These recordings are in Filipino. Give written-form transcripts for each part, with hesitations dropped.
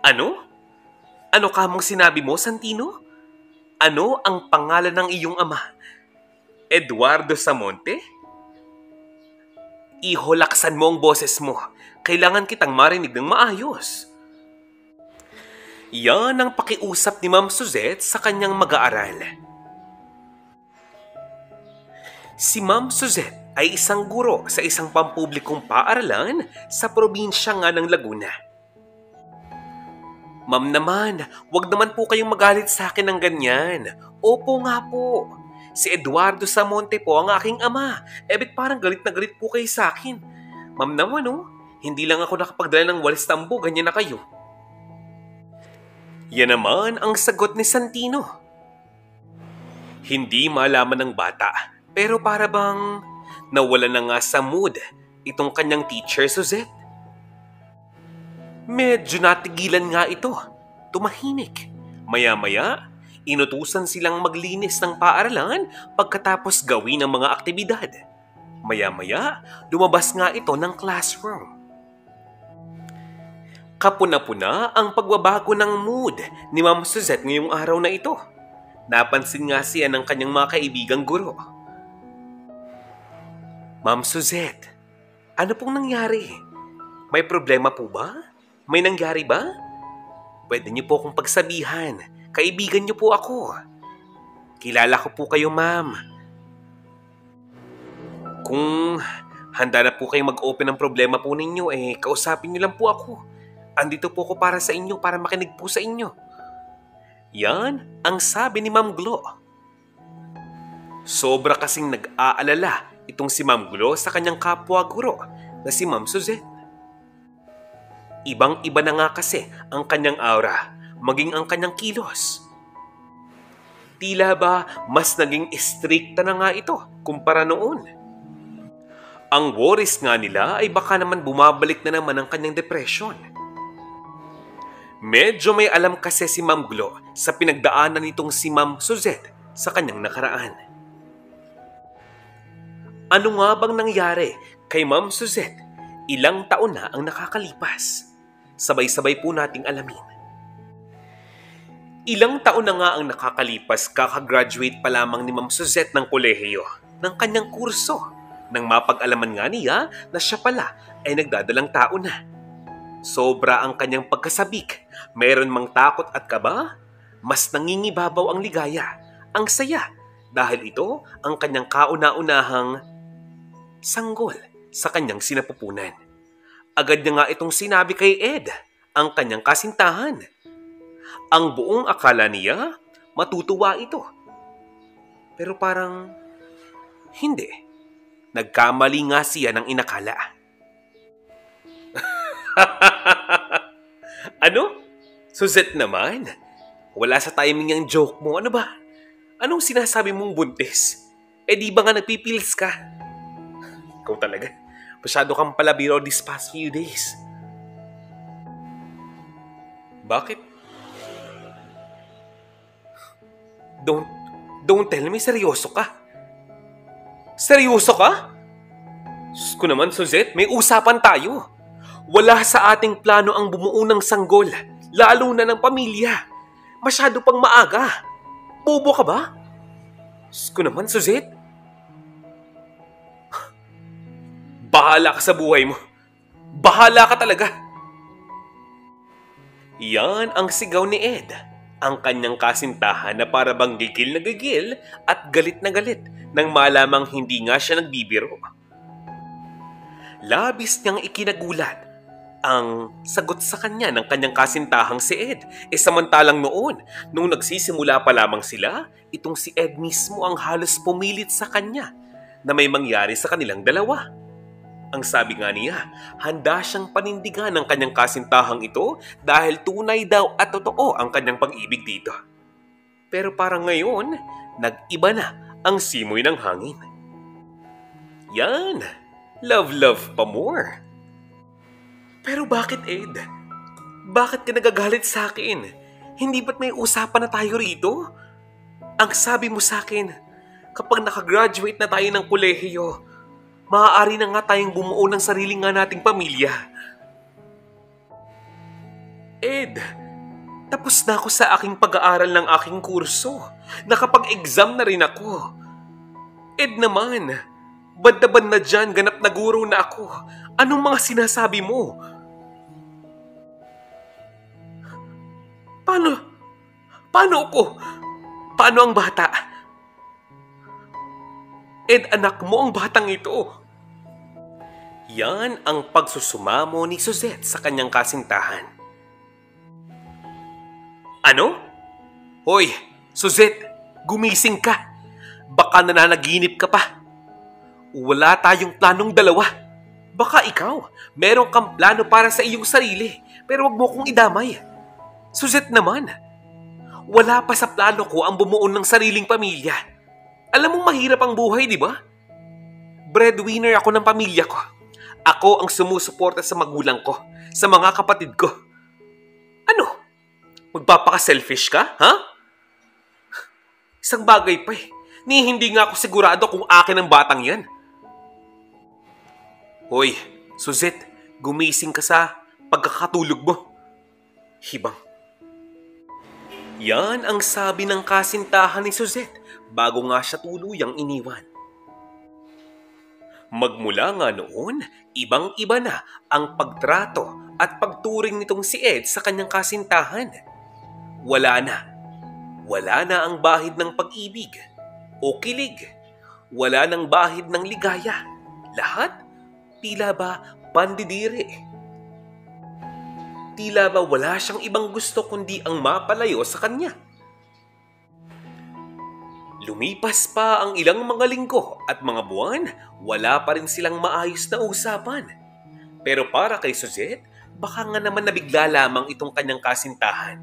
Ano? Ano kamong sinabi mo, Santino? Ano ang pangalan ng iyong ama? Eduardo Samonte? Iholaksan mo ang boses mo. Kailangan kitang marinig ng maayos. Yan ang pakiusap ni Ma'am Suzette sa kanyang mag-aaral. Si Ma'am Suzette ay isang guro sa isang pampublikong paaralan sa probinsya nga ng Laguna. Ma'am naman, wag naman po kayong magalit sa akin ng ganyan. Opo nga po. Si Eduardo Samonte po ang aking ama. Ebit parang galit na galit po kayo sa akin. Ma'am naman hindi lang ako nakapagdala ng walis tambo, ganyan na kayo. Yan naman ang sagot ni Santino. Hindi malaman ng bata, pero para bang nawala na nga sa mood itong kanyang teacher, Suzette. Medyo natigilan nga ito. Tumahimik. Maya-maya, inutusan silang maglinis ng paaralan pagkatapos gawin ang mga aktibidad. Maya-maya, lumabas nga ito ng classroom. Kapuna-puna ang pagbabago ng mood ni Ma'am Suzette ngayong araw na ito. Napansin nga siya ng kanyang mga kaibigang guro. Ma'am Suzette, ano pong nangyari? May problema po ba? May nangyari ba? Pwede niyo po akong pagsabihan. Kaibigan niyo po ako. Kilala ko po kayo, ma'am. Kung handa na po kayong mag-open ng problema po ninyo, kausapin niyo lang po ako. Andito po ako para sa inyo, para makinig po sa inyo. Yan ang sabi ni Ma'am Glo. Sobra kasing nag-aalala itong si Ma'am Glo sa kanyang kapwa-guro na si Ma'am Suzette. Ibang-iba na nga kasi ang kanyang aura, maging ang kanyang kilos. Tila ba mas naging istrikta na nga ito kumpara noon? Ang worries nga nila ay baka naman bumabalik na naman ang kanyang depression. Medyo may alam kasi si Ma'am Glo sa pinagdaanan nitong si Ma'am Suzette sa kanyang nakaraan. Ano nga bang nangyari kay Ma'am Suzette? Ilang taon na ang nakakalipas. Sabay-sabay po nating alamin. Ilang taon na nga ang nakakalipas kakagraduate pa lamang ni Ma'am Suzette ng kolehiyo ng kanyang kurso nang mapag-alaman nga niya na siya pala ay nagdadalang tao na. Sobra ang kanyang pagkasabik. Meron mang takot at kaba, mas nangingibabaw ang ligaya, ang saya, dahil ito ang kanyang kauna-unahang sanggol sa kanyang sinapupunan. Agad niya nga itong sinabi kay Ed, ang kanyang kasintahan. Ang buong akala niya, matutuwa ito. Pero parang hindi. Nagkamali nga siya ng inakala. Ano? Suzette naman? Wala sa timing yung joke mo. Ano ba? Anong sinasabi mong buntis? Di ba nga nagpipils ka? Ikaw talaga. Masyado kang palabiro these past few days. Bakit? Don't tell me seryoso ka. Seryoso ka? Sus ko naman, Suzette, may usapan tayo. Wala sa ating plano ang bumuo ng sanggol, lalo na ng pamilya. Masyado pang maaga. Bobo ka ba? Sus ko naman, Suzette. Bahala ka sa buhay mo. Bahala ka talaga. Yan ang sigaw ni Ed, ang kanyang kasintahan na para bang gigil na gigil at galit na galit nang malamang hindi nga siya nagbibiro. Labis niyang ikinagulat ang sagot sa kanya ng kanyang kasintahang si Ed. Samantalang noon, nung nagsisimula pa lamang sila, itong si Ed mismo ang halos pumilit sa kanya na may mangyari sa kanilang dalawa. Ang sabi nga niya, handa siyang panindigan ng kanyang kasintahang ito dahil tunay daw at totoo ang kanyang pag-ibig dito. Pero parang ngayon, nag-iba na ang simoy ng hangin. Yan, love pa more. Pero bakit, Ed? Bakit ka nagagalit sa akin? Hindi ba't may usapan na tayo rito? Ang sabi mo sa akin, kapag nakagraduate na tayo ng kolehiyo, maaari na nga tayong bumuo ng sarili nga nating pamilya. Ed, tapos na ako sa aking pag-aaral ng aking kurso. Nakapag-exam na rin ako. Ed naman, banda-band na dyan, ganap na guro na ako. Anong mga sinasabi mo? Paano? Paano ako? Paano ang bata? Ed, anak mo ang batang ito. Yan ang pagsusumamo ni Suzette sa kanyang kasintahan. Ano? Hoy, Suzette, gumising ka. Baka nananaginip ka pa. Wala tayong planong dalawa. Baka ikaw, meron kang plano para sa iyong sarili, pero wag mo kong idamay. Suzette naman, wala pa sa plano ko ang bumuo ng sariling pamilya. Alam mong mahirap ang buhay, di ba? Breadwinner ako ng pamilya ko. Ako ang sumusuporta sa magulang ko, sa mga kapatid ko. Ano? Magpapaka-selfish ka, ha? Isang bagay pa eh. Hindi nga ako sigurado kung akin ang batang yan. Hoy, Suzette, gumising ka sa pagkakatulog mo. Hibang. Yan ang sabi ng kasintahan ni Suzette bago nga siya tuluyang iniwan. Magmula nga noon, ibang-iba na ang pagtrato at pagturing nitong si Ed sa kanyang kasintahan. Wala na ang bahid ng pag-ibig o kilig. Wala nang bahid ng ligaya. Lahat, tila ba pandidiri. Tila ba wala siyang ibang gusto kundi ang mapalayo sa kanya. Lumipas pa ang ilang mga linggo at mga buwan, wala pa rin silang maayos na usapan. Pero para kay Suzette, baka nga naman nabigla lamang itong kanyang kasintahan.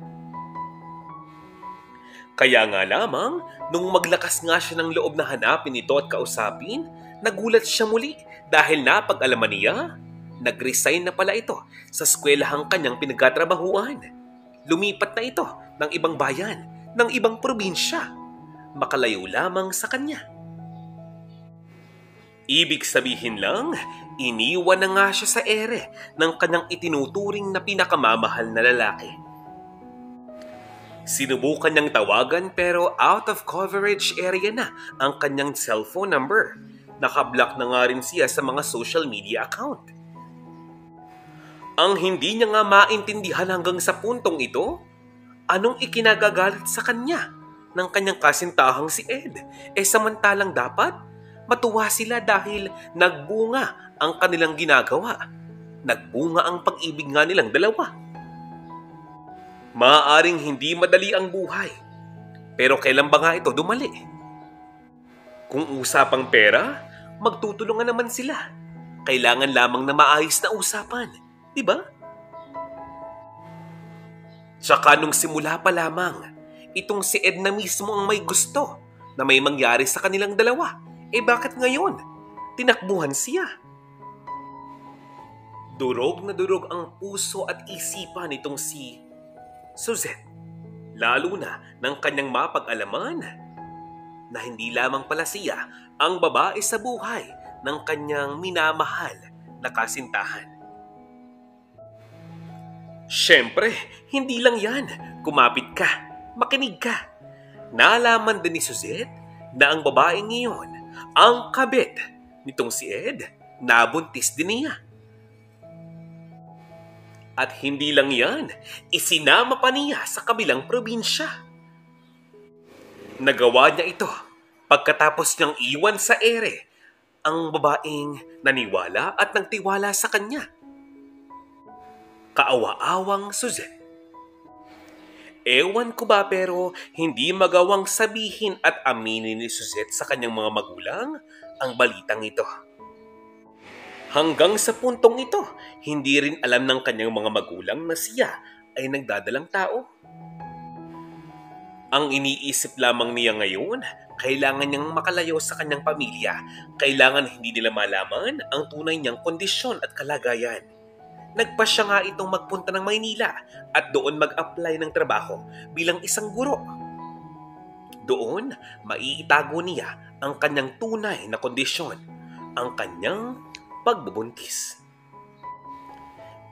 Kaya nga lamang, nung maglakas nga siya ng loob na hanapin ito at kausapin, nagulat siya muli dahil napag-alaman niya, nag-resign na pala ito sa eskwelahang kanyang pinagkatrabahuan. Lumipat na ito ng ibang bayan, ng ibang probinsya. Makalayo lamang sa kanya. Ibig sabihin lang, iniwan na nga siya sa ere ng kanyang itinuturing na pinakamamahal na lalaki. Sinubukan niyang tawagan pero out of coverage area na ang kanyang cellphone number. Nakablock na nga rin siya sa mga social media account. Ang hindi niya nga maintindihan hanggang sa puntong ito, anong ikinagagalit sa kanya ng kanyang kasintahang si Ed. Samantalang dapat matuwa sila dahil nagbunga ang kanilang ginagawa. Nagbunga ang pag-ibig nga nilang dalawa. Maaaring hindi madali ang buhay, pero kailan ba nga ito dumali? Kung usapang pera, magtutulungan naman sila. Kailangan lamang na maayos na usapan, di ba? Tsaka nung simula pa lamang, itong si Ed na mismo ang may gusto na may mangyari sa kanilang dalawa. Bakit ngayon? Tinakbuhan siya. Durog na durog ang puso at isipan nitong si Suzette. Lalo na nang kanyang mapag-alaman na hindi lamang pala siya ang babae sa buhay ng kanyang minamahal na kasintahan. Siyempre, hindi lang yan. Kumapit ka. Makinig ka. Nalaman din ni Suzette na ang babaeng iyon, ang kabit nitong si Ed, nabuntis din niya. At hindi lang yan, isinama pa niya sa kabilang probinsya. Nagawa niya ito pagkatapos niyang iwan sa ere ang babaeng naniwala at nagtiwala sa kanya. Kaawa-awang Suzette. Ewan ko ba pero hindi magawang sabihin at aminin ni Suzette sa kanyang mga magulang ang balitang ito. Hanggang sa puntong ito, hindi rin alam ng kanyang mga magulang na siya ay nagdadalang tao. Ang iniisip lamang niya ngayon, kailangan niyang makalayo sa kanyang pamilya. Kailangan hindi nila malaman ang tunay niyang kondisyon at kalagayan. Nagpasya nga itong magpunta ng Maynila at doon mag-apply ng trabaho bilang isang guro. Doon, maiitago niya ang kanyang tunay na kondisyon, ang kanyang pagbubuntis.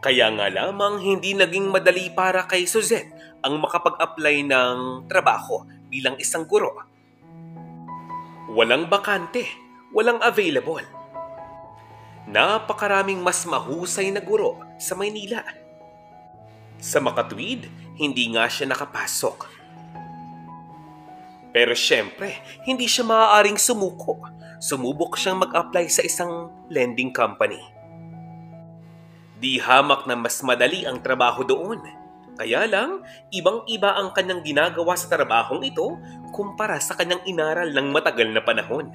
Kaya nga lamang hindi naging madali para kay Suzette ang makapag-apply ng trabaho bilang isang guro. Walang bakante, walang available. Napakaraming mas mahusay na guro sa Maynila. Sa makatuwid, hindi nga siya nakapasok. Pero syempre, hindi siya maaaring sumuko. Sumubok siyang mag-apply sa isang lending company. Di hamak na mas madali ang trabaho doon. Kaya lang, ibang-iba ang kanyang ginagawa sa trabahong ito kumpara sa kanyang inaral ng matagal na panahon.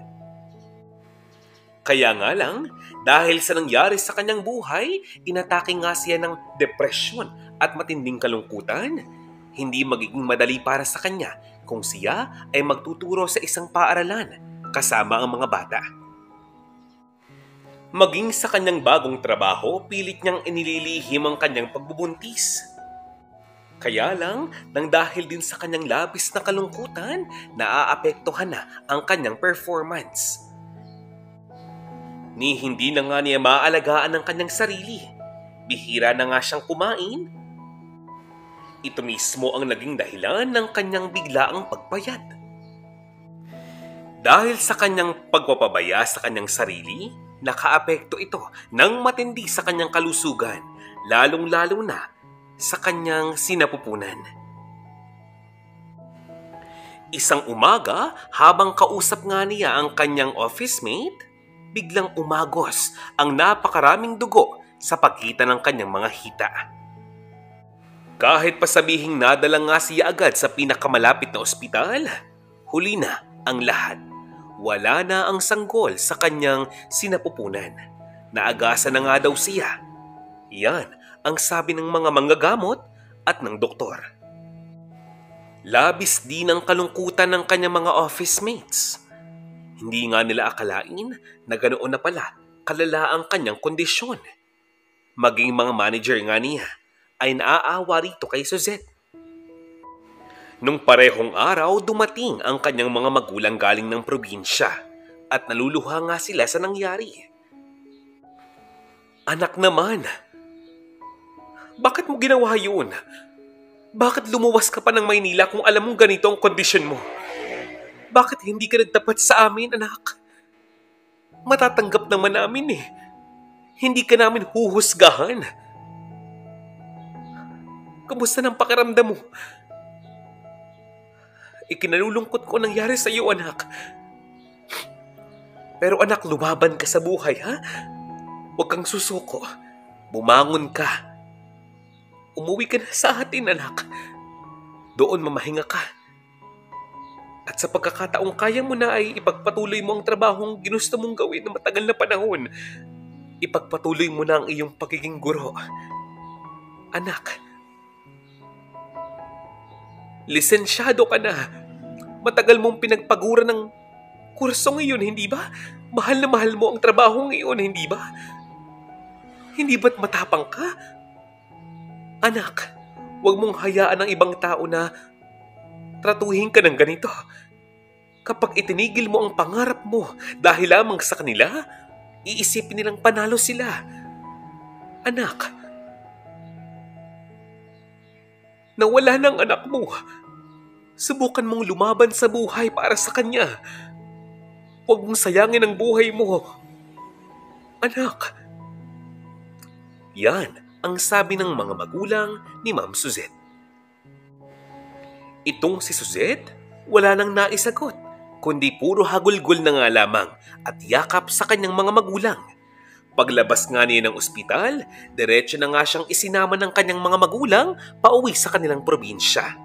Kaya nga lang, dahil sa nangyari sa kanyang buhay, inatake nga siya ng depresyon at matinding kalungkutan. Hindi magiging madali para sa kanya kung siya ay magtuturo sa isang paaralan kasama ang mga bata. Maging sa kanyang bagong trabaho, pilit niyang inililihim ang kanyang pagbubuntis. Kaya lang, nang dahil din sa kanyang labis na kalungkutan, naaapektuhan na ang kanyang performance. Ni hindi na nga niya maaalagaan ang kanyang sarili. Bihira na nga siyang kumain. Ito mismo ang naging dahilan ng kanyang biglaang pagpayat. Dahil sa kanyang pagpapabaya sa kanyang sarili, nakaapekto ito ng matindi sa kanyang kalusugan, lalong-lalo na sa kanyang sinapupunan. Isang umaga, habang kausap nga niya ang kanyang office mate, biglang umagos ang napakaraming dugo sa pagitan ng kanyang mga hita. Kahit pa sabihing nadala nga siya agad sa pinakamalapit na ospital, huli na ang lahat. Wala na ang sanggol sa kanyang sinapupunan. Naagasan na nga daw siya. Yan ang sabi ng mga manggagamot at ng doktor. Labis din ang kalungkutan ng kanyang mga office mates. Hindi nga nila akalain na ganoon na pala kalala ang kanyang kondisyon. Maging mga manager nga niya ay naaawa rito kay Suzette. Nung parehong araw, dumating ang kanyang mga magulang galing ng probinsya at naluluha nga sila sa nangyari. Anak naman, bakit mo ginawa yun? Bakit lumuwas ka pa ng Maynila kung alam mong ganito ang kondisyon mo? Bakit hindi ka nagtapat sa amin, anak? Matatanggap naman namin eh. Hindi ka namin huhusgahan. Kamusta ng pakiramdam mo? Ikinalulungkot ko nangyari sa iyo, anak. Pero anak, lumaban ka sa buhay, ha? Huwag kang susuko. Bumangon ka. Umuwi ka na sa atin, anak. Doon mamahinga ka. At sa pagkakataong kaya mo na ay ipagpatuloy mo ang trabahong ginusto mong gawin na matagal na panahon. Ipagpatuloy mo na ang iyong pagiging guro. Anak, lisensyado ka na. Matagal mong pinagpaguran ng kurso ngayon, hindi ba? Mahal na mahal mo ang trabaho ngayon, hindi ba? Hindi ba't matapang ka? Anak, huwag mong hayaan ng ibang tao na tratuhin ka ng ganito. Kapag itinigil mo ang pangarap mo dahil lamang sa kanila, iisipin nilang panalo sila. Anak, nawala ng anak mo. Subukan mong lumaban sa buhay para sa kanya. Huwag mong sayangin ang buhay mo. Anak. Yan ang sabi ng mga magulang ni Ma'am Suzette. Itong si Suzette, wala nang naisagot, kundi puro hagulgol na nga lamang at yakap sa kanyang mga magulang. Paglabas nga niya ng ospital, diretso na nga siyang isinama ng kanyang mga magulang pauwi sa kanilang probinsya.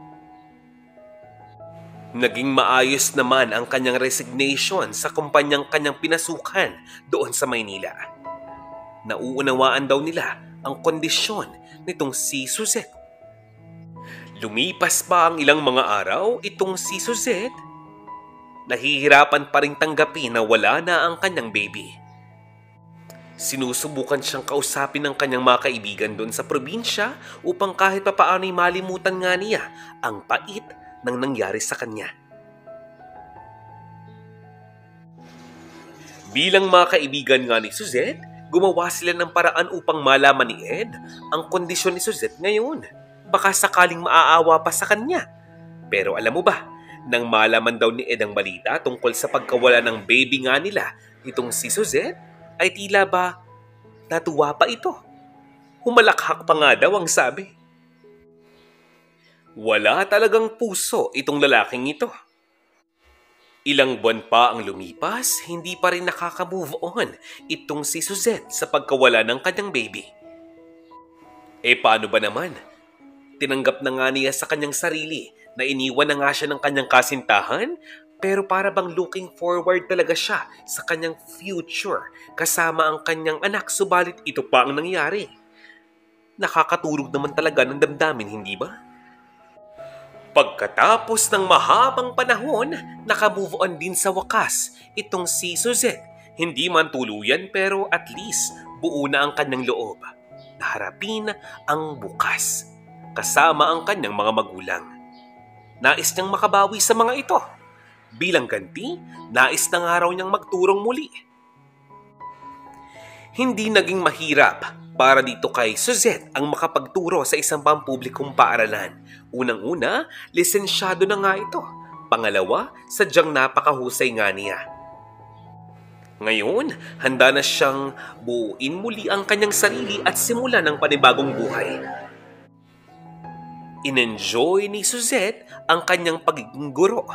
Naging maayos naman ang kanyang resignation sa kumpanyang kanyang pinasukan doon sa Maynila. Nauunawaan daw nila ang kondisyon nitong si Suzette. Lumipas pa ang ilang mga araw, itong si Suzette, nahihirapan pa rin tanggapin na wala na ang kanyang baby. Sinusubukan siyang kausapin ng kanyang mga kaibigan doon sa probinsya upang kahit papaano'y malimutan nga niya ang pait ng nangyari sa kanya. Bilang mga kaibigan nga ni Suzette, Gumawa sila ng paraan upang malaman ni Ed ang kondisyon ni Suzette ngayon. Baka sakaling maaawa pa sa kanya. Pero alam mo ba, nang malaman daw ni Ed ang balita tungkol sa pagkawala ng baby nga nila, itong si Suzette, ay tila ba natuwa pa ito. Humalakhak pa nga daw ang sabi. Wala talagang puso itong lalaking ito. Ilang buwan pa ang lumipas, hindi pa rin nakaka-move on itong si Suzette sa pagkawala ng kanyang baby. Paano ba naman? Tinanggap na nga niya sa kanyang sarili na iniwan na nga siya ng kanyang kasintahan, pero para bang looking forward talaga siya sa kanyang future kasama ang kanyang anak, subalit ito pa ang nangyari. Nakakaturog naman talaga ng damdamin, hindi ba? Pagkatapos ng mahabang panahon, naka-move on din sa wakas itong si Suzette. Hindi man tuluyan pero at least buo na ang kanyang loob na harapin ang bukas kasama ang kanyang mga magulang. Nais niyang makabawi sa mga ito. Bilang ganti, nais na nga raw niyang magturong muli. Hindi naging mahirap para dito kay Suzette ang makapagturo sa isang pampublikong paaralan. Unang-una, lisensyado na nga ito. Pangalawa, sadyang napakahusay nga niya. Ngayon, handa na siyang buuin muli ang kanyang sarili at simulan ng panibagong buhay. Inenjoy ni Suzette ang kanyang pagiging guro.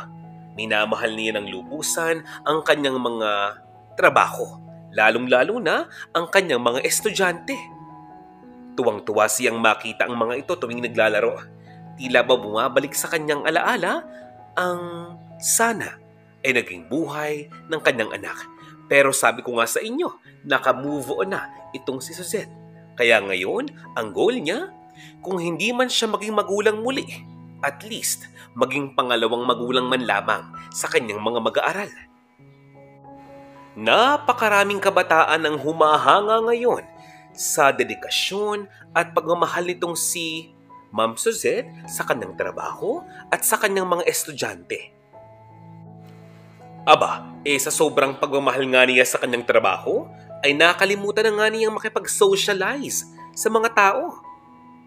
Minamahal niya ng lubusan ang kanyang mga trabaho, lalong-lalo na ang kanyang mga estudyante. Tuwang-tuwa siyang makita ang mga ito tuwing naglalaro. Tila ba bumabalik sa kanyang alaala ang sana ay naging buhay ng kanyang anak. Pero sabi ko nga sa inyo, naka-move on na itong si Suzette. Kaya ngayon, ang goal niya, kung hindi man siya maging magulang muli, at least maging pangalawang magulang man lamang sa kanyang mga mag-aaral. Napakaraming kabataan ang humahanga ngayon sa dedikasyon at pagmamahal nitong si Ma'am Suzette sa kanyang trabaho at sa kanyang mga estudyante. Aba, sa sobrang pagmamahal nga niya sa kanyang trabaho, ay nakalimutan na nga niyang makipag-socialize sa mga tao.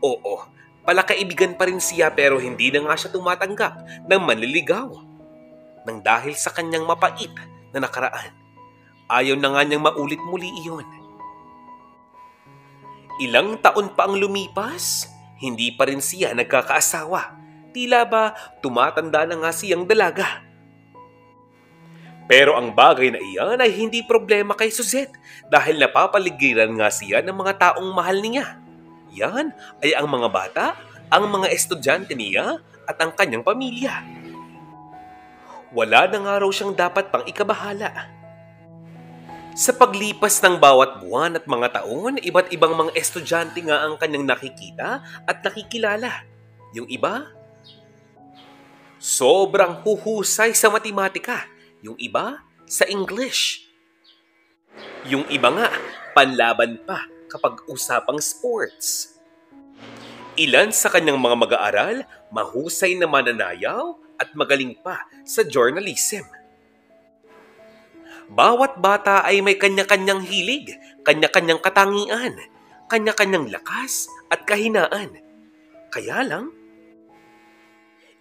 Oo, palakaibigan pa rin siya pero hindi na nga siya tumatanggap ng manliligaw. Nang dahil sa kanyang mapait na nakaraan, ayaw na nga niyang maulit muli iyon. Ilang taon pa ang lumipas, hindi pa rin siya nagkakaasawa. Tila ba tumatanda na nga siyang dalaga. Pero ang bagay na iyan ay hindi problema kay Suzette dahil napapaligiran nga siya ng mga taong mahal niya. Yan ay ang mga bata, ang mga estudyante niya at ang kanyang pamilya. Wala na nga raw siyang dapat pang ikabahala. Sa paglipas ng bawat buwan at mga taon, iba't ibang mga estudyante nga ang kanyang nakikita at nakikilala. Yung iba, sobrang huhusay sa matematika. Yung iba, sa English. Yung iba nga, panlaban pa kapag usapang sports. Ilan sa kanyang mga mag-aaral, mahusay na mananayaw at magaling pa sa journalism. Bawat bata ay may kanya-kanyang hilig, kanya-kanyang katangian, kanya-kanyang lakas at kahinaan. Kaya lang,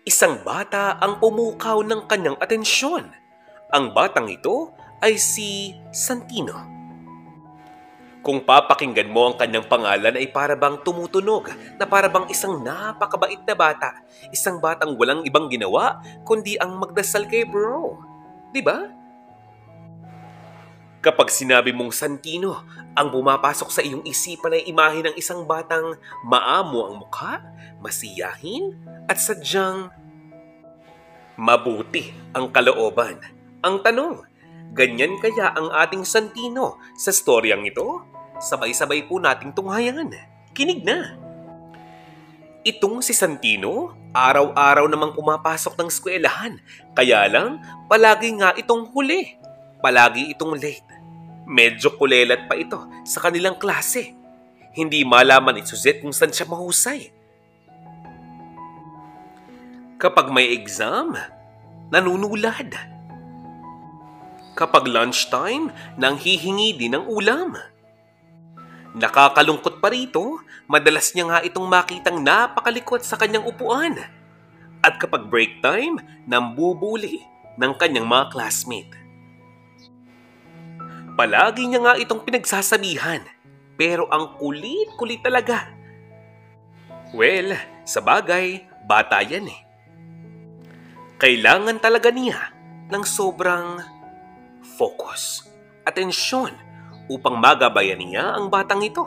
isang bata ang pumukaw ng kanyang atensyon. Ang batang ito ay si Santino. Kung papakinggan mo ang kanyang pangalan ay para bang tumutunog na para bang isang napakabait na bata. Isang batang walang ibang ginawa kundi ang magdasal kay bro. Diba? Kapag sinabi mong Santino, ang pumapasok sa iyong isipan ay imahe ng isang batang maamo ang mukha, masiyahin, at sadyang mabuti ang kalooban. Ang tanong, ganyan kaya ang ating Santino sa storyang ito? Sabay-sabay po nating tunghayan. Kinig na! Itong si Santino, araw-araw namang pumapasok ng eskwelahan. Kaya lang, palagi nga itong huli. Palagi itong late. Medyo kulelat pa ito sa kanilang klase. Hindi malaman ni Suzette kung saan siya mahusay. Kapag may exam, nanunulad. Kapag lunchtime, nanghihingi din ng ulam. Nakakalungkot pa rito, madalas niya nga itong makitang napakalikot sa kanyang upuan. At kapag break time, nambubuli ng kanyang mga classmate. Palagi niya nga itong pinagsasabihan, pero ang kulit-kulit talaga. Well, sa bagay, bata yan eh. Kailangan talaga niya ng sobrang focus, atensyon upang magabayan niya ang batang ito.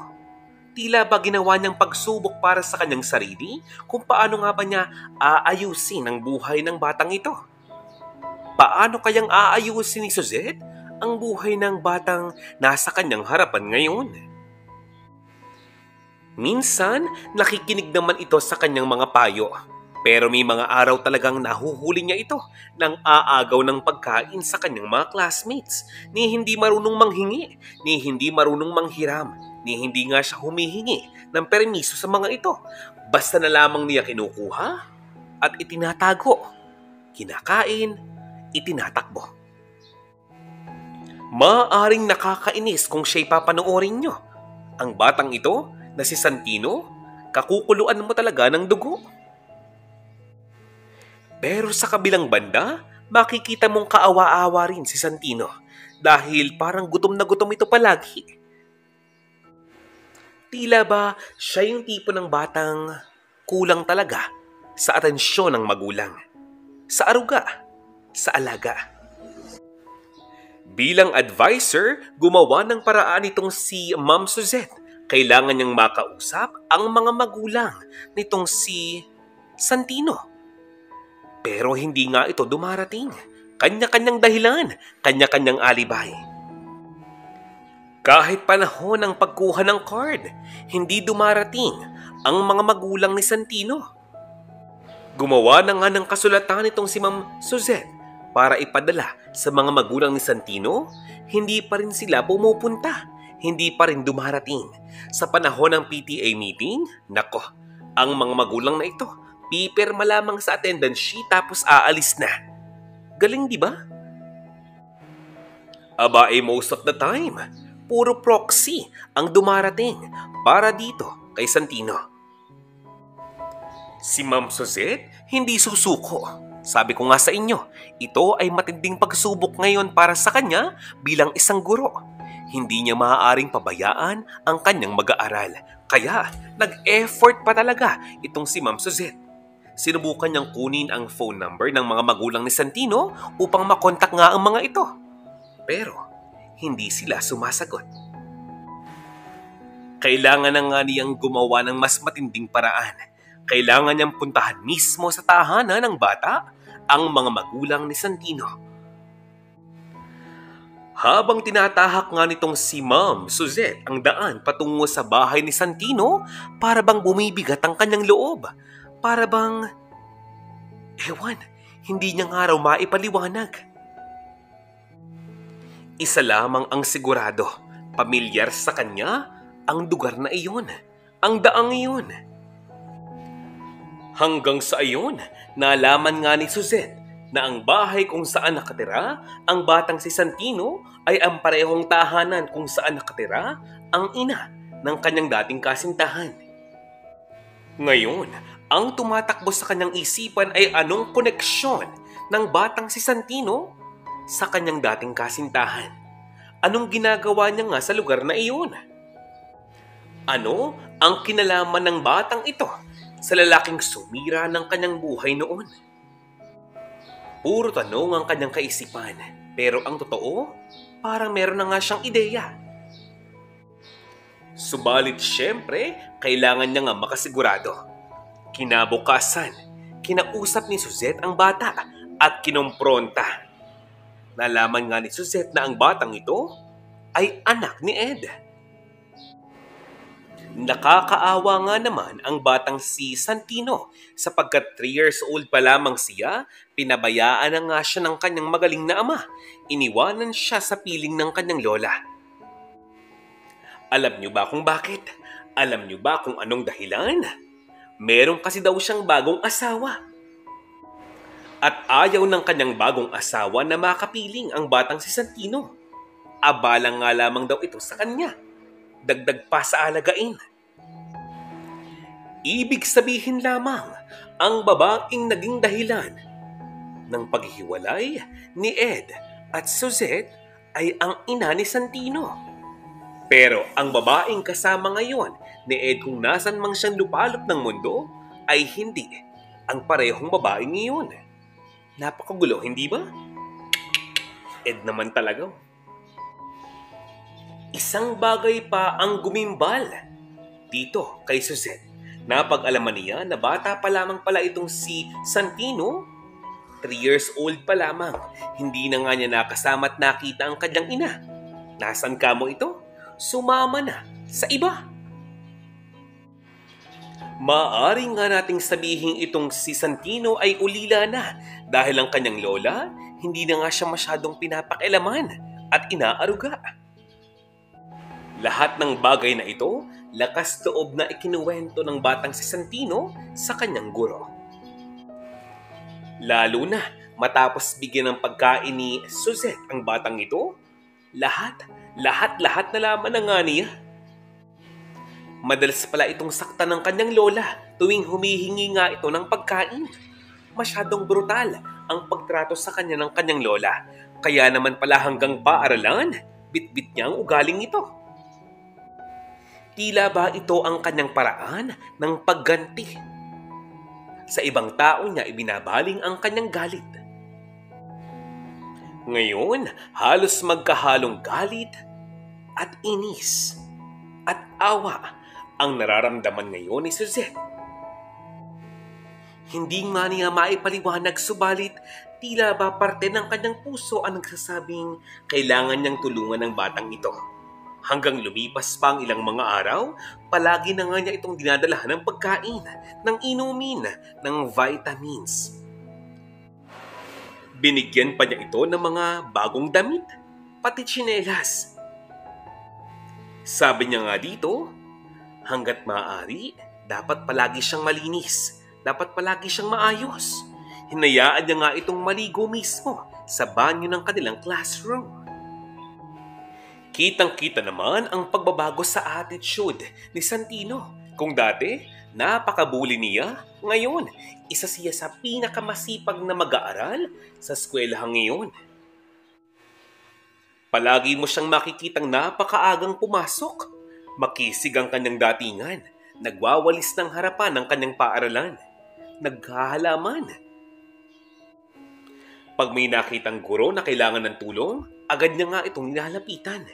Tila ba ginawa niyang pagsubok para sa kanyang sarili kung paano nga ba niya aayusin ang buhay ng batang ito? Paano kayang aayusin ni Suzette ang buhay ng batang nasa kanyang harapan ngayon? Minsan, nakikinig naman ito sa kanyang mga payo. Pero may mga araw talagang nahuhuli niya ito ng aagaw ng pagkain sa kanyang mga classmates, ni hindi marunong manghingi, ni hindi marunong manghiram, ni hindi nga siya humihingi ng permiso sa mga ito. Basta na lamang niya kinukuha at itinatago, kinakain, itinatakbo. Maaaring nakakainis kung siya'y papanoorin nyo. Ang batang ito na si Santino, kakukuluan mo talaga ng dugo. Pero sa kabilang banda, makikita mong kaawa-awa rin si Santino dahil parang gutom na gutom ito palagi. Tila ba siya yung tipo ng batang kulang talaga sa atensyon ng magulang, sa aruga, sa alaga. Bilang advisor, gumawa ng paraan itong si Ma'am Suzette. Kailangan niyang makausap ang mga magulang nitong si Santino. Pero hindi nga ito dumarating. Kanya-kanyang dahilan, kanya-kanyang alibay. Kahit panahon ng pagkuha ng card, hindi dumarating ang mga magulang ni Santino. Gumawa na nga ng kasulatan itong si Ma'am Suzette para ipadala sa mga magulang ni Santino, hindi pa rin sila pumupunta, hindi pa rin dumarating. Sa panahon ng PTA meeting, nako, ang mga magulang na ito, pipirma lamang sa attendance sheet tapos aalis na. Galing, di ba? Aba, most of the time, puro proxy ang dumarating para dito kay Santino. Si Ma'am Suzette hindi susuko. Sabi ko nga sa inyo, ito ay matinding pagsubok ngayon para sa kanya bilang isang guro. Hindi niya maaaring pabayaan ang kanyang mag-aaral. Kaya, nag-effort pa talaga itong si Ma'am Suzette. Sinubukan niyang kunin ang phone number ng mga magulang ni Santino upang makontak nga ang mga ito. Pero, hindi sila sumasagot. Kailangan na nga niyang gumawa ng mas matinding paraan. Kailangan niyang puntahan mismo sa tahanan ng bata ang mga magulang ni Santino. Habang tinatahak nga nitong si Ma'am Suzette ang daan patungo sa bahay ni Santino, para bang bumibigat ang kanyang loob. Para bang, hindi niya nga raw maipaliwanag. Isa lamang ang sigurado, pamilyar sa kanya ang lugar na iyon, ang daang iyon. Hanggang sa iyon, nalaman nga ni Suzette na ang bahay kung saan nakatira ang batang si Santino ay ang parehong tahanan kung saan nakatira ang ina ng kanyang dating kasintahan. Ngayon, ang tumatakbo sa kanyang isipan ay anong koneksyon ng batang si Santino sa kanyang dating kasintahan. Anong ginagawa niya nga sa lugar na iyon? Ano ang kinalaman ng batang ito sa lalaking sumira ng kanyang buhay noon? Puro tanong ang kanyang kaisipan, pero ang totoo, parang meron na nga siyang ideya. Subalit syempre, kailangan niya nga makasigurado. Kinabukasan, kinausap ni Suzette ang bata at kinompronta. Nalaman nga ni Suzette na ang batang ito ay anak ni Ed. Nakakaawa nga naman ang batang si Santino sapagkat 3 years old pa lamang siya, pinabayaan na nga siya ng kanyang magaling na ama. Iniwanan siya sa piling ng kanyang lola. Alam niyo ba kung bakit? Alam niyo ba kung anong dahilan? Meron kasi daw siyang bagong asawa. At ayaw ng kanyang bagong asawa na makapiling ang batang si Santino. Abalang nga lamang daw ito sa kanya. dagdag pa sa alagain. Ibig sabihin lamang, ang babaeng naging dahilan ng paghiwalay ni Ed at Suzette ay ang ina ni Santino. Pero ang babaeng kasama ngayon ni Ed kung nasan mang siyang lupalop ng mundo ay hindi ang parehong babaeng iyon. Napakagulo, hindi ba? Ed naman talaga. Isang bagay pa ang gumimbal dito kay Suzette. Napag-alaman niya na bata pa lamang pala itong si Santino. 3 years old pa lamang. Hindi na nga niya nakasama at nakita ang kanyang ina. Nasaan ka mo ito? Sumama na sa iba. Maaari nga nating sabihin itong si Santino ay ulila na dahil ang kanyang lola hindi na nga siya masyadong pinapakialaman at inaaruga. Lahat ng bagay na ito, lakas loob na ikinuwento ng batang si Santino sa kanyang guro. Lalo na matapos bigyan ng pagkain ni Suzette ang batang ito, lahat na laman na nga niya. Madalas pala itong sakta ng kanyang lola tuwing humihingi nga ito ng pagkain. Masyadong brutal ang pagtrato sa kanya ng kanyang lola. Kaya naman pala hanggang paaralan, bit-bit niya ang ugaling ito. Tila ba ito ang kanyang paraan ng pagganti? Sa ibang tao niya ibinabaling ang kanyang galit. Ngayon, halos magkahalong galit at inis at awa ang nararamdaman ngayon ni Suzette. Hindi nga niya maipaliwanag subalit tila ba parte ng kanyang puso ang nagsasabing kailangan niyang tulungan ang batang ito. Hanggang lumipas pa ang ilang mga araw, palagi na nga niya itong dinadalahan ng pagkain, ng inumin, ng vitamins. Binigyan pa niya ito ng mga bagong damit, pati tsinelas. Sabi niya nga dito, hanggat maaari, dapat palagi siyang malinis, dapat palagi siyang maayos. Hinayaan niya nga itong maligo mismo sa banyo ng kanilang classroom. Kitang-kita naman ang pagbabago sa attitude ni Santino. Kung dati, napakabuli niya, ngayon, isa siya sa pinakamasipag na mag-aaral sa eskwelahan ngayon. Palagi mo siyang makikitang napakaagang pumasok. Makisig ang kanyang datingan, nagwawalis ng harapan ng kanyang paaralan, naghahalaman. Pag may nakitang guro na kailangan ng tulong, agad niya nga itong nilalapitan.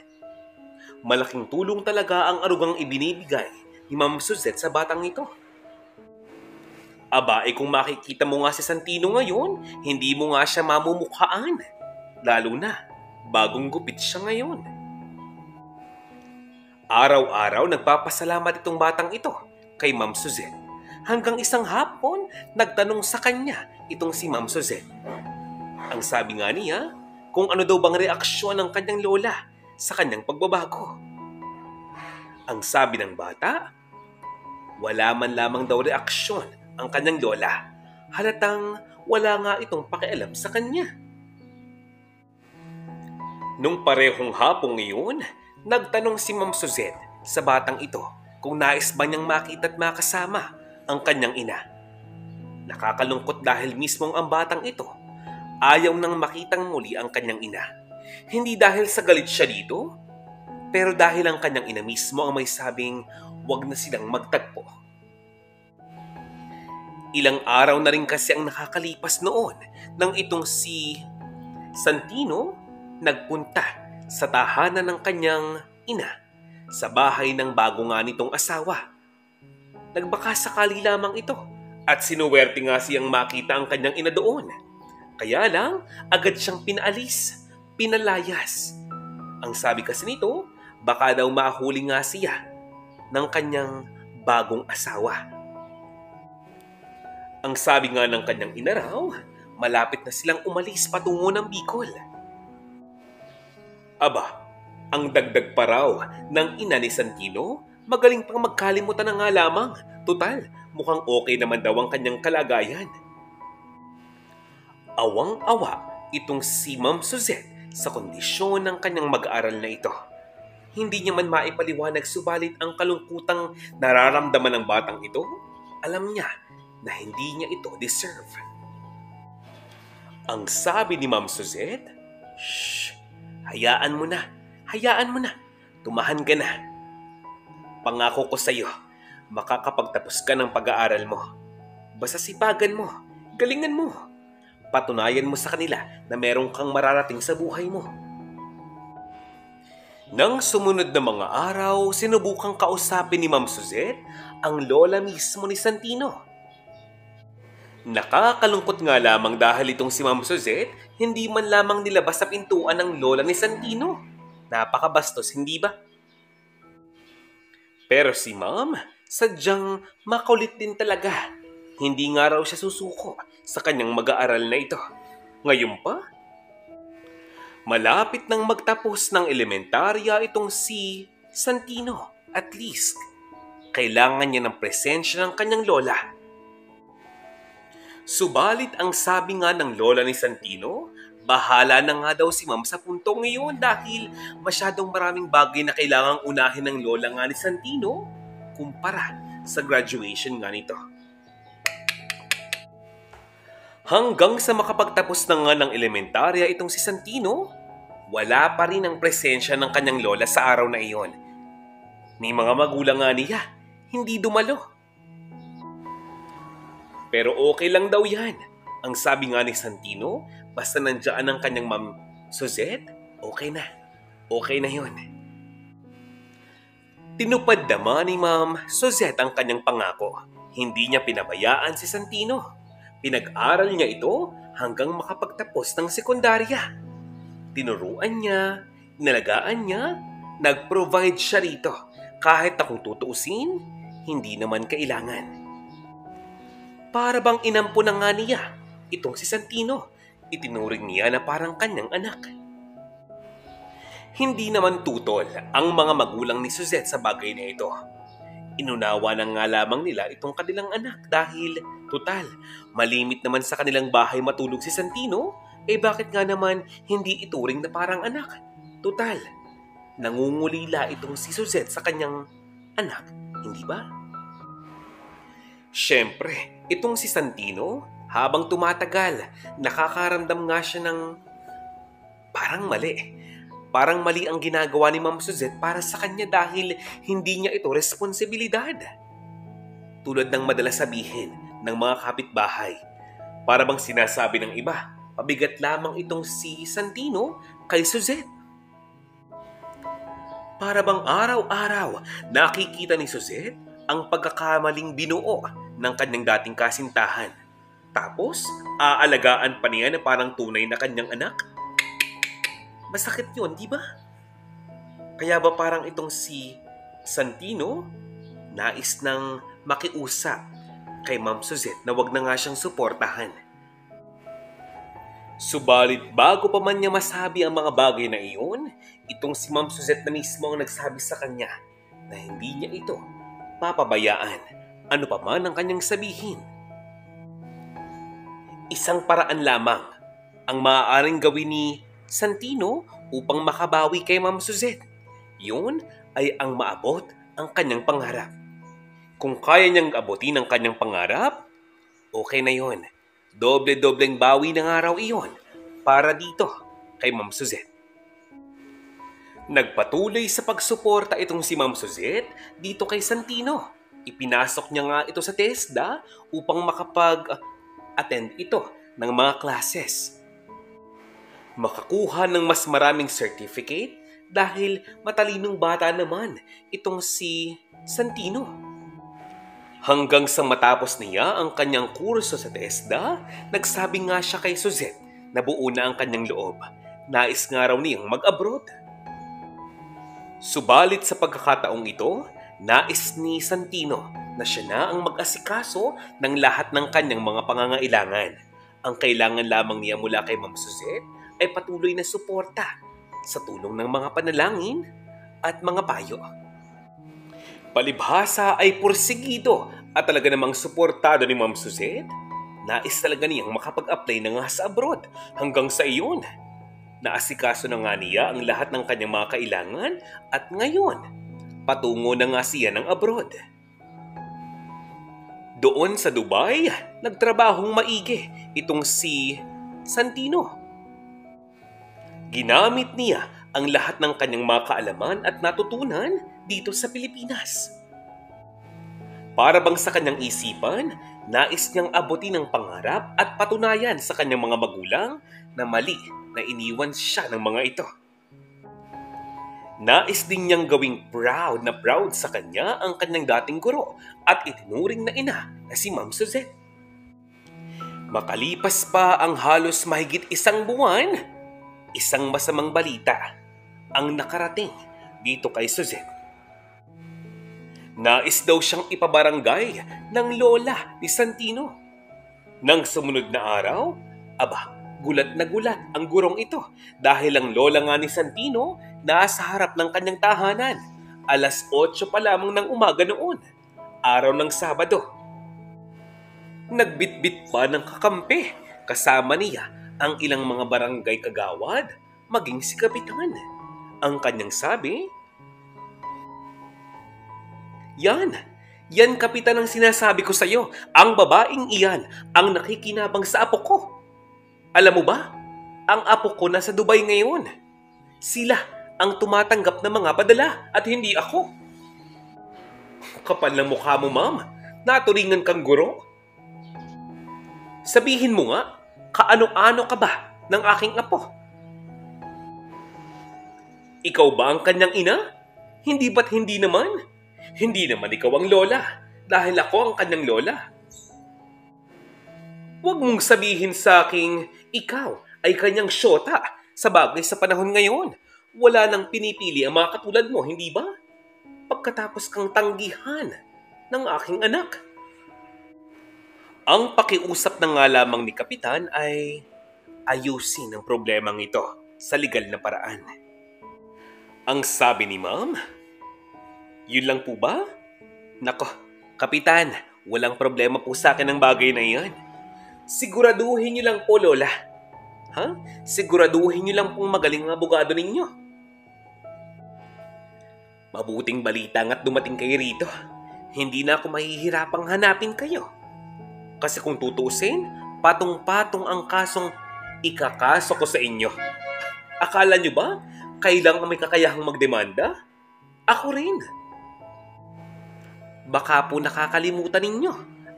Malaking tulong talaga ang arugang ibinibigay ni Ma'am Suzette sa batang ito. Aba, kung makikita mo nga si Santino ngayon, hindi mo nga siya mamumukhaan. Lalo na, bagong gupit siya ngayon. Araw-araw nagpapasalamat itong batang ito kay Ma'am Suzette. Hanggang isang hapon, nagtanong sa kanya itong si Ma'am Suzette. Ang sabi nga niya, kung ano daw bang reaksyon ng kanyang lola sa kanyang pagbabago. Ang sabi ng bata, wala man lamang daw reaksyon ang kanyang lola. Halatang wala nga itong pakialam sa kanya. Nung parehong hapong ngayon, nagtanong si Ma'am Suzette sa batang ito kung nais ba niyang makita at makasama ang kanyang ina. Nakakalungkot dahil mismong ang batang ito ayaw nang makitang muli ang kanyang ina. Hindi dahil sa galit siya dito, pero dahil ang kanyang ina mismo ang may sabing wag na silang magtagpo. Ilang araw na rin kasi ang nakakalipas noon nang itong si Santino nagpunta sa tahanan ng kanyang ina sa bahay ng bago nga nitong asawa. Nagbaka sakali lamang ito at sinuwerte nga siyang makita ang kanyang ina doon. Kaya lang, agad siyang pinaalis, pinalayas. Ang sabi kasi nito, baka daw mahuli nga siya ng kanyang bagong asawa. Ang sabi nga ng kanyang ina raw, malapit na silang umalis patungo ng Bicol. Aba, ang dagdag pa raw ng ina ni Santino, magaling pang magkalimutan na nga lamang. Total, mukhang okay naman daw ang kanyang kalagayan. Awang-awa itong si Ma'am Suzette sa kondisyon ng kanyang mag-aaral na ito. Hindi niya man maipaliwanag subalit ang kalungkutang nararamdaman ng batang ito, alam niya na hindi niya ito deserve. Ang sabi ni Ma'am Suzette, "Shh, hayaan mo na, hayaan mo na, tumahan ka na. Pangako ko sa iyo, makakapagtapos ka ng pag-aaral mo. Basta sipagan mo, galingan mo. Patunayan mo sa kanila na meron kang mararating sa buhay mo." Nang sumunod na mga araw, sinubukang kausapin ni Ma'am Suzette ang lola mismo ni Santino. Nakakalungkot nga lamang dahil itong si Ma'am Suzette hindi man lamang nilabas sa pintuan ng lola ni Santino. Napakabastos, hindi ba? Pero si Ma'am, sadyang makulit din talaga. Hindi nga raw siya susuko sa kanyang mag-aaral na ito. Ngayon pa, malapit nang magtapos ng elementarya itong si Santino. At least, kailangan niya ng presensya ng kanyang lola. Subalit ang sabi nga ng lola ni Santino, bahala na nga daw si Ma'am sa puntong ngayon dahil masyadong maraming bagay na kailangang unahin ng lola nga ni Santino kumpara sa graduation nga nito. Hanggang sa makapagtapos na nga ng elementarya itong si Santino, wala pa rin ang presensya ng kanyang lola sa araw na iyon. Ni mga magulang nga niya, hindi dumalo. Pero okay lang daw yan. Ang sabi nga ni Santino, basta nandiyan ang kanyang Ma'am Suzette, okay na. Okay na yun. Tinupad naman ni Ma'am Suzette ang kanyang pangako. Hindi niya pinabayaan si Santino. Pinag-aral niya ito hanggang makapagtapos ng sekundarya. Tinuruan niya, inalagaan niya, nag-provide siya rito. Kahit na kung tutuusin, hindi naman kailangan. Para bang inampo na nga niya itong si Santino. Itinuring niya na parang kanyang anak. Hindi naman tutol ang mga magulang ni Suzette sa bagay na ito. Inunawa na nga lamang nila itong kanilang anak dahil, tutal, malimit naman sa kanilang bahay matulog si Santino, bakit nga naman hindi ituring na parang anak? Tutal, nangungulila itong si Suzette sa kanyang anak, hindi ba? Siyempre, itong si Santino, habang tumatagal, nakakaramdam nga siya ng parang mali. Parang mali ang ginagawa ni Ma'am Suzette para sa kanya dahil hindi niya ito responsibilidad. Tulad ng madalas sabihin ng mga kapitbahay, para bang sinasabi ng iba, pabigat lamang itong si Santino kay Suzette. Para bang araw-araw nakikita ni Suzette ang pagkakamaling binuo ng kanyang dating kasintahan. Tapos, aalagaan pa niya na parang tunay na kanyang anak? Masakit yun, di ba? Kaya ba parang itong si Santino nais nang makiusap kay Ma'am Suzette na wag na nga siyang suportahan? Subalit bago pa man niya masabi ang mga bagay na iyon, itong si Ma'am Suzette na mismo ang nagsabi sa kanya na hindi niya ito papabayaan, ano pa man ang kanyang sabihin. Isang paraan lamang ang maaaring gawin ni Santino upang makabawi kay Ma'am Suzette. Yun ay ang maabot ang kanyang pangarap. Kung kaya niyang abutin ang kanyang pangarap, okay na yun. Doble-dobleng bawi ng araw iyon para dito kay Ma'am Suzette. Nagpatuloy sa pagsuporta itong si Ma'am Suzette dito kay Santino. Ipinasok niya nga ito sa TESDA upang makapag-attend ito ng mga classes. Makakuha ng mas maraming certificate dahil matalinong bata naman itong si Santino. Hanggang sa matapos niya ang kanyang kurso sa TESDA, nagsabi nga siya kay Suzette na buo na ang kanyang loob. Nais nga raw niyang mag-abroad. Subalit sa pagkakataong ito, nais ni Santino na siya na ang mag-asikaso ng lahat ng kanyang mga pangangailangan. Ang kailangan lamang niya mula kay Ma'am Suzette ay patuloy na suporta sa tulong ng mga panalangin at mga payo. Palibhasa ay porsigido at talaga namang suportado ni Ma'am Suzette. Nais talaga niyang makapag-apply na nga sa abroad hanggang sa iyon. Naasikaso na nga niya ang lahat ng kanyang mga kailangan at ngayon, patungo na nga siya ng abroad. Doon sa Dubai, nagtrabahong maigi itong si Santino. Ginamit niya ang lahat ng kanyang mga kaalaman at natutunan dito sa Pilipinas. Para bang sa kanyang isipan, nais niyang abutin ang pangarap at patunayan sa kanyang mga magulang na mali na iniwan siya ng mga ito. Nais din niyang gawing proud sa kanya ang kanyang dating guro at itinuring na ina na si Ma'am Suzette. Makalipas pa ang halos mahigit 1 buwan, isang masamang balita ang nakarating dito kay Suzette. Nais daw siyang ipabarangay ng lola ni Santino. Nang sumunod na araw, gulat na gulat ang gurong ito dahil ang lola nga ni Santino nasa harap ng kanyang tahanan. 8:00 pa lamang ng umaga noon, araw ng Sabado. Nagbitbit pa ng kakampi, kasama niya ang ilang mga barangay kagawad, maging si Kapitan. Ang kanyang sabi, Yan Kapitan ang sinasabi ko sa iyo, ang babaeng iyan ang nakikinabang sa apo ko. Alam mo ba, ang apo ko nasa Dubai ngayon. Sila ang tumatanggap ng mga padala at hindi ako. Kapal ng mukha mo, ma'am. Naturingan kang guro. Sabihin mo nga, kaano-ano ka ba ng aking apo? Ikaw ba ang kanyang ina? Hindi ba't hindi naman? Hindi naman ikaw ang lola, dahil ako ang kanyang lola. Huwag mong sabihin sa aking ikaw ay kanyang syota. Sa bagay sa panahon ngayon, wala nang pinipili ang mga katulad mo, hindi ba? Pagkatapos kang tanggihan ng aking anak. Ang pakiusap na nga lamang ni Kapitan ay ayusin ang problemang ito sa legal na paraan. Ang sabi ni Ma'am, yun lang po ba? Nako, Kapitan, walang problema po sa akin ang bagay na iyan. Siguraduhin niyo lang po, Lola. Siguraduhin niyo lang pong magaling ang abogado ninyo. Mabuting balita nga't dumating kayo rito. Hindi na ako mahihirapang hanapin kayo. Kasi kung tutuusin, patong-patong ang kasong ikakaso ko sa inyo. Akala niyo ba, kailang may kakayahang magdemanda? Ako rin. Baka po nakakalimutan ninyo.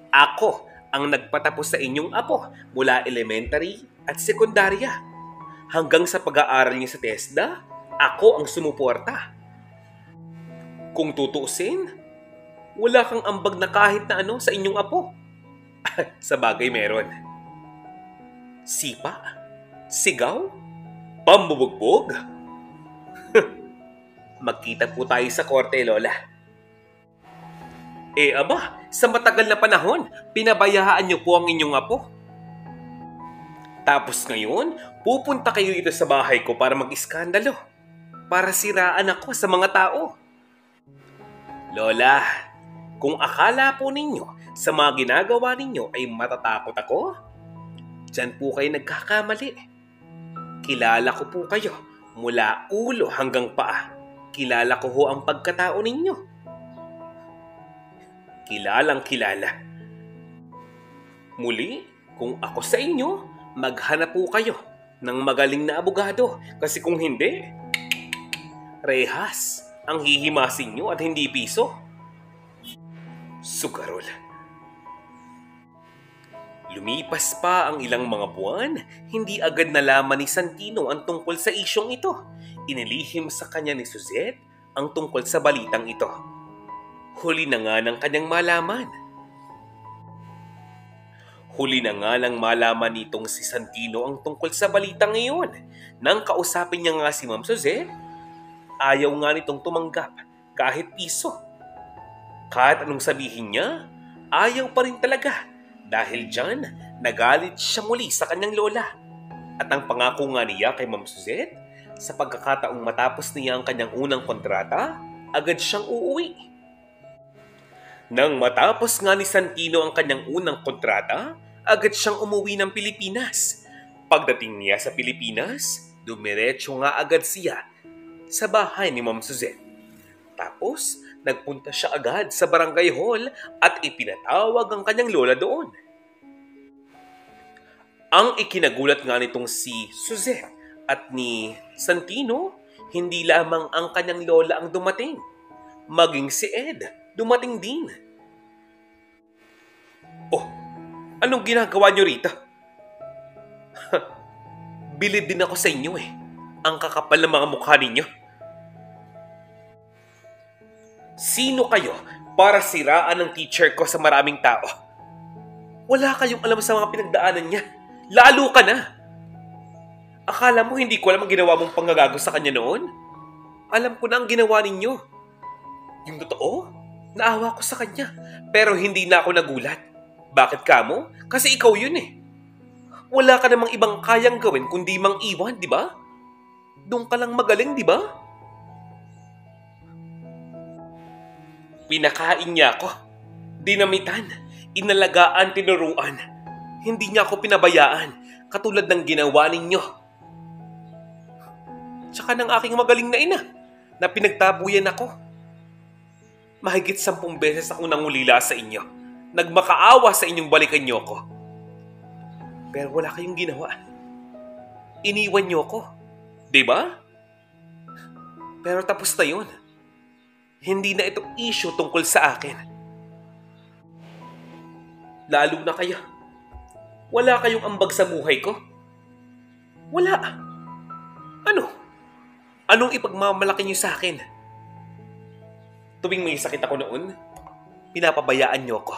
Ako ang nagpatapos sa inyong apo mula elementary at sekundarya. Hanggang sa pag-aaral niya sa TESDA, ako ang sumuporta. Kung tutuusin, wala kang ambag na kahit na ano sa inyong apo. Sa bagay meron. Sipa? Sigaw? Pambubugbog? Magkita po tayo sa korte, Lola. Sa matagal na panahon, pinabayaan niyo po ang inyong apo. Tapos ngayon, pupunta kayo dito sa bahay ko para mag-iskandalo. Para siraan ako sa mga tao. Lola, kung akala po ninyo sa mga ginagawa ninyo ay matatakot ako, diyan po kayo nagkakamali. Kilala ko po kayo mula ulo hanggang paa. Kilala ko ho ang pagkatao ninyo. Kilalang kilala. Muli, kung ako sa inyo, maghanap po kayo ng magaling na abogado. Kasi kung hindi, rehas ang hihimasin nyo at hindi piso. Sugarol. Lumipas pa ang ilang mga buwan, hindi agad nalaman ni Santino ang tungkol sa isyong ito. Inilihim sa kanya ni Suzette ang tungkol sa balitang ito. Huli na nga ng kanyang malaman. Huli na nga lang malaman nitong si Santino ang tungkol sa balitang iyon. Nang kausapin niya nga si Ma'am Suzette, ayaw nga nitong tumanggap kahit piso. Kahit anong sabihin niya, ayaw pa rin talaga. Dahil dyan, nagalit siya muli sa kanyang lola. At ang pangako nga niya kay Ma'am Suzette, sa pagkakataong matapos niya ang kanyang unang kontrata, agad siyang uuwi. Nang matapos nga ni Santino ang kanyang unang kontrata, agad siyang umuwi ng Pilipinas. Pagdating niya sa Pilipinas, dumiretso nga agad siya sa bahay ni Ma'am Suzette. Tapos, nagpunta siya agad sa barangay hall at ipinatawag ang kanyang lola doon. Ang ikinagulat nga nitong si Suzette at ni Santino, hindi lamang ang kanyang lola ang dumating, maging si Ed dumating din. Oh, anong ginagawa niyo rito? Bilib din ako sa inyo eh. Ang kakapal ng mga mukha ninyo. Sino kayo para siraan ng teacher ko sa maraming tao? Wala kayong alam sa mga pinagdaanan niya. Lalo ka na. Akala mo hindi ko alam ang ginawa mong panggagago sa kanya noon? Alam ko na ang ginawa ninyo. Yung totoo, naawa ko sa kanya. Pero hindi na ako nagulat. Bakit kamo? Kasi ikaw yun eh. Wala ka namang ibang kayang gawin kundi mang iwan, di ba? Doon ka lang magaling, di ba? Pinakain niya ako. Dinamitan. Inalagaan, tinuruan. Hindi niya ako pinabayaan. Katulad ng ginawa ninyo. Tsaka ng aking magaling na ina na pinagtabuyan ako. Mahigit 10 beses akong nangulila sa inyo. Nagmakaawa sa inyong balikan niyo ko. Pero wala kayong ginawa. Iniwan niyo ko. Diba? Pero tapos na yun. Hindi na ito issue tungkol sa akin. Lalo na kayo. Wala kayong ambag sa buhay ko. Wala. Ano? Anong ipagmamalaki niyo sa akin? Tuwing may sakit ako noon, pinapabayaan niyo ko.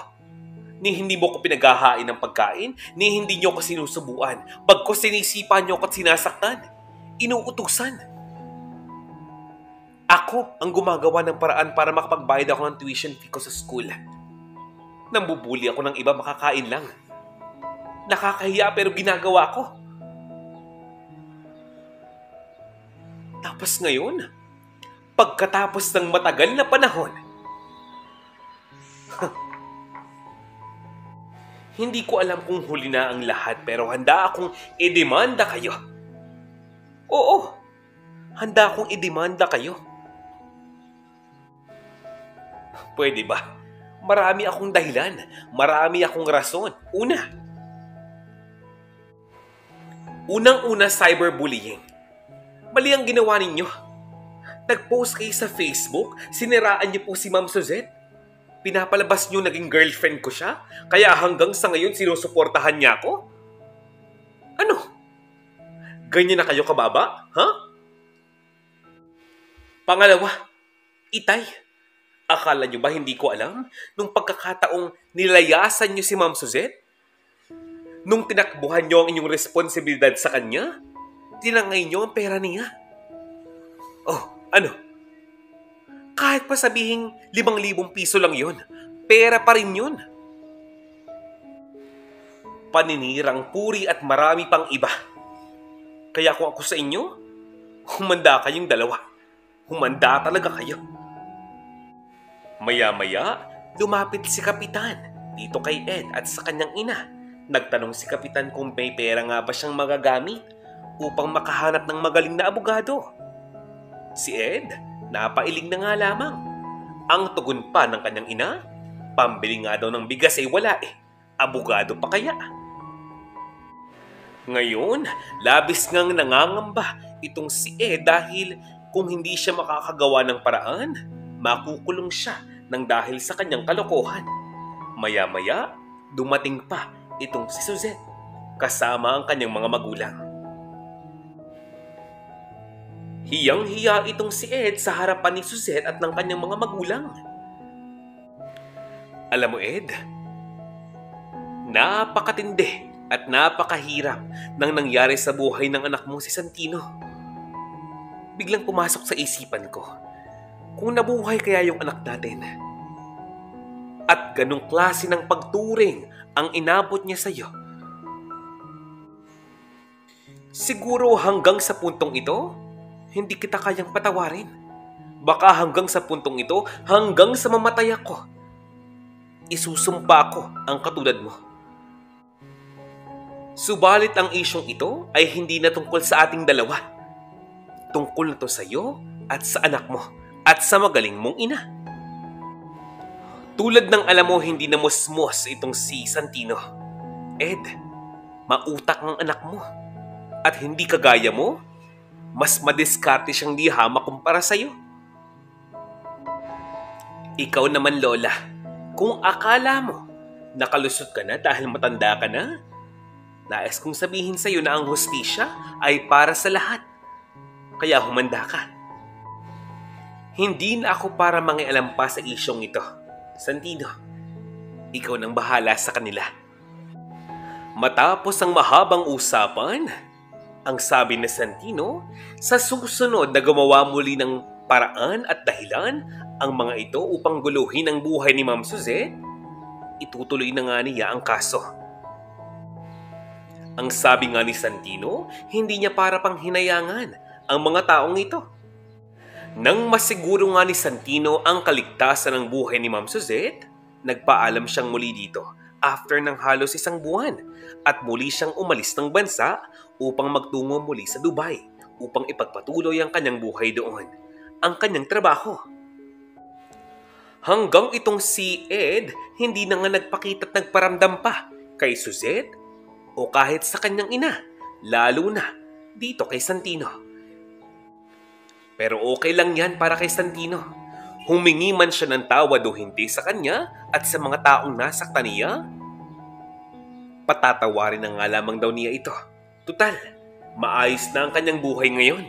Ni hindi mo ko pinaghahain ng pagkain, ni hindi niyo ko sinusubuan. Bagkos sinisipa niyo ko at sinasaktan. Inuutusan. Ako ang gumagawa ng paraan para makapagbayad ako ng tuition fee ko sa school. Nambubuli ako ng iba, makakain lang. Nakakahiya pero ginagawa ko. Tapos ngayon, pagkatapos ng matagal na panahon, hindi ko alam kung huli na ang lahat pero handa akong idemanda kayo. Oo, handa akong idemanda kayo. Pwede ba? Marami akong dahilan. Marami akong rason. Unang-una, cyberbullying. Mali ang ginawa ninyo. Nag-post kayo sa Facebook, siniraan niyo po si Ma'am Suzette. Pinapalabas niyo naging girlfriend ko siya, kaya hanggang sa ngayon sinusuportahan niya ako? Ano? Ganyan na kayo kababa? Ha? Pangalawa, itay. Akala niyo ba hindi ko alam? Nung pagkakataong nilayasan niyo si Ma'am Suzette? Nung tinakbuhan niyo ang inyong responsibilidad sa kanya? Tinangay niyo ang pera niya? Oh, ano? Kahit pa sabihing 5,000 piso lang yun, pera pa rin yun. Paninirang puri at marami pang iba. Kaya kung ako sa inyo, humanda kayong dalawa. Humanda talaga kayo. Maya-maya, lumapit si Kapitan dito kay Ed at sa kanyang ina. Nagtanong si Kapitan kung may pera nga ba siyang magagamit upang makahanap ng magaling na abogado. Si Ed, napailing na nga lamang. Ang tugon pa ng kanyang ina, pambili nga daw ng bigas ay wala eh. Abogado pa kaya? Ngayon, labis ngang nangangamba itong si Ed dahil kung hindi siya makakagawa ng paraan, makukulong siya ng dahil sa kanyang kalokohan. Maya-maya, dumating pa itong si Suzette kasama ang kanyang mga magulang. Hiyang-hiya itong si Ed sa harapan ni Suzette at ng kanyang mga magulang. Alam mo Ed, napakatindi at napakahirap ng nangyari sa buhay ng anak mo si Santino. Biglang pumasok sa isipan ko, kung nabuhay kaya yung anak natin at ganong klase ng pagturing ang inabot niya sa iyo. Siguro hanggang sa puntong ito, hindi kita kayang patawarin. Baka hanggang sa puntong ito, hanggang sa mamatay ako, isusumpa ko ang katulad mo. Subalit ang isyong ito ay hindi na tungkol sa ating dalawa. Tungkol na to sa iyo at sa anak mo at sa magaling mong ina. Tulad ng alam mo hindi na musmos itong si Santino. Ed, mautak ang anak mo. At hindi kagaya mo, mas madiskarte siyang di hamak kumpara sa'yo. Ikaw naman, Lola, kung akala mo nakalusot ka na dahil matanda ka na, nais kong sabihin sa'yo na ang hustisya ay para sa lahat. Kaya humanda ka. Hindi na ako para mangialam pa sa isyong ito. Santino, ikaw nang bahala sa kanila. Matapos ang mahabang usapan, ang sabi ni Santino, sa susunod na gumawa muli ng paraan at dahilan ang mga ito upang guluhin ang buhay ni Ma'am Suzette, itutuloy na nga niya ang kaso. Ang sabi nga ni Santino, hindi niya para pang hinayangan ang mga taong ito. Nang masiguro nga ni Santino ang kaligtasan ng buhay ni Ma'am Suzette, nagpaalam siyang muli dito after ng halos 1 buwan at muli siyang umalis ng bansa upang magtungo muli sa Dubai upang ipagpatuloy ang kanyang buhay doon, ang kanyang trabaho. Hanggang itong si Ed hindi na nga nagpakita at nagparamdam pa kay Suzette o kahit sa kanyang ina, lalo na dito kay Santino. Pero okay lang yan para kay Santino. Humingi man siya ng tawad o hindi sa kanya at sa mga taong nasaktan niya, patatawarin na nga lamang daw niya ito. Tutal, maayos na ang kanyang buhay ngayon.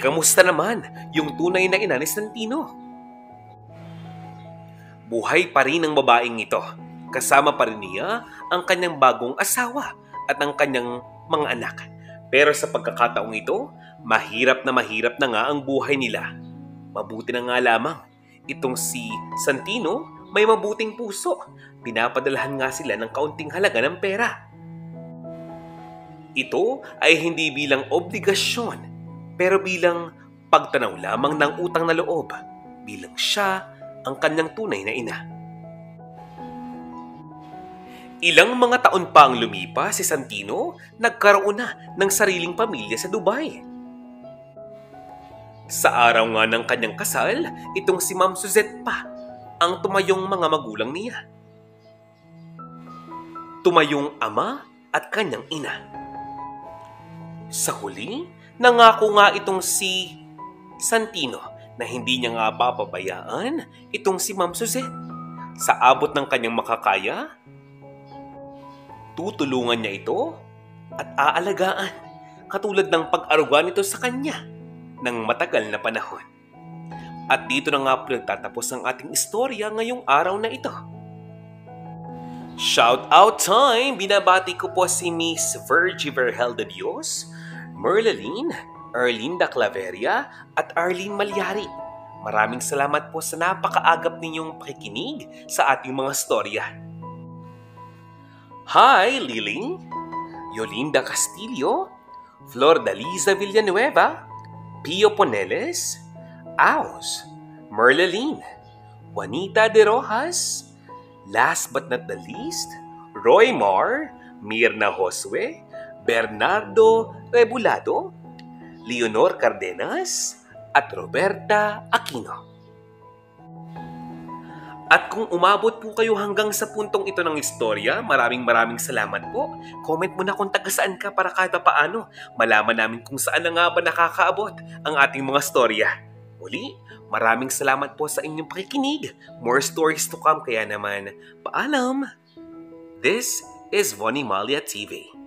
Kamusta naman yung tunay na ina ni Santino? Buhay pa rin ang babaeng ito. Kasama pa rin niya ang kanyang bagong asawa at ang kanyang mga anak. Pero sa pagkakataong ito, mahirap na nga ang buhay nila. Mabuti na nga lamang. Itong si Santino may mabuting puso. Pinapadalahan nga sila ng kaunting halaga ng pera. Ito ay hindi bilang obligasyon, pero bilang pagtanaw lamang ng utang na loob, bilang siya ang kanyang tunay na ina. Ilang mga taon pa ang lumipas, si Santino nagkaroon na ng sariling pamilya sa Dubai. Sa araw nga ng kanyang kasal, itong si Ma'am Suzette pa ang tumayong mga magulang niya. Tumayong ama at kanyang ina. Sa huli, nangako nga itong si Santino na hindi niya nga papabayaan itong si Ma'am Suzette. Sa abot ng kanyang makakaya, tutulungan niya ito at aalagaan katulad ng pag-aruga nito sa kanya ng matagal na panahon. At dito na nga po nagtatapos ang ating istorya ngayong araw na ito. Shout out time! Binabati ko po si Miss Virgie Vergel de Dios, Merlaline, Erlinda Claveria at Arlene Malyari. Maraming salamat po sa napakaagap ninyong pakikinig sa ating mga storya. Hi, Liling, Yolinda Castillo, Flor Daliza Villanueva, Pio Poneles, Aos, Merlaline, Juanita de Rojas, last but not the least, Roy Mar, Mirna Josue, Bernardo Rebulado, Leonor Cardenas, at Roberta Aquino. At kung umabot po kayo hanggang sa puntong ito ng istorya, maraming salamat po. Comment mo na kung taga saan ka para kahit paano malaman namin kung saan na nga ba nakakaabot ang ating mga storya. Muli, maraming salamat po sa inyong pakikinig. More stories to come, kaya naman, paalam! This is Vonnie Malia TV.